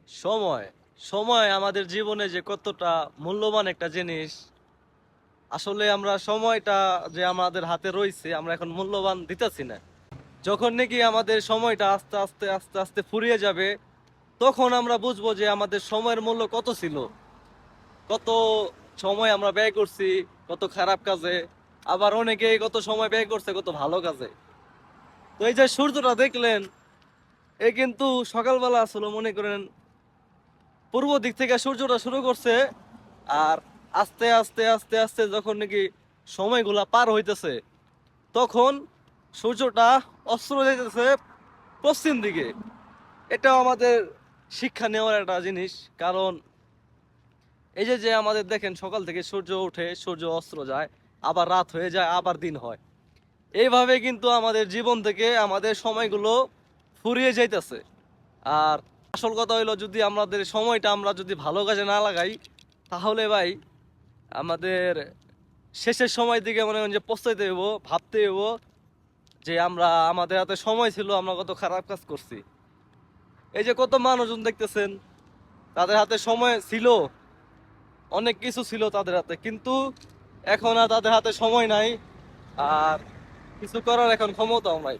সময় সময় আমাদের জীবনে যে কতটা মূল্যবান একটা জিনিস। আসলে আমরা সময়টা যে আমাদের হাতে রয়েছে আমরা এখন মূল্যবান দিতেছি না। যখন নাকি আমাদের সময়টা আস্তে আস্তে আস্তে আস্তে ফুরিয়ে যাবে, তখন আমরা বুঝবো যে আমাদের সময়ের মূল্য কত ছিল, কত সময় আমরা ব্যয় করছি, কত খারাপ কাজে। আবার অনেকেই কত সময় ব্যয় করছে কত ভালো কাজে। তো এই যে সূর্যটা দেখলেন, এ কিন্তু সকালবেলা আসলে মনে করেন পূর্ব দিক থেকে সূর্যটা শুরু করছে। আর আস্তে আস্তে আস্তে আস্তে যখন নাকি সময়গুলা পার হইতেছে, তখন সূর্যটা অস্ত যাইতেছে পশ্চিম দিকে। এটাও আমাদের শিক্ষা নেওয়ার একটা জিনিস। কারণ এই যে যে আমাদের দেখেন সকাল থেকে সূর্য ওঠে, সূর্য অস্ত যায়, আবার রাত হয়ে যায়, আবার দিন হয়। এইভাবে কিন্তু আমাদের জীবন থেকে আমাদের সময়গুলো ফুরিয়ে যাইতেছে। আর আসল কথা হইলো, যদি আমাদের সময়টা আমরা যদি ভালো কাজে না লাগাই, তাহলে ভাই আমাদের শেষের সময় দিকে মনে করেন যে পস্তাইতে হইব, ভাবতে হইব যে আমরা আমাদের হাতে সময় ছিল, আমরা কত খারাপ কাজ করছি। এই যে কত মানুষজন দেখতেছেন, তাদের হাতে সময় ছিল, অনেক কিছু ছিল তাদের হাতে, কিন্তু এখন আর তাদের হাতে সময় নাই, আর কিছু করার এখন ক্ষমতাও নাই।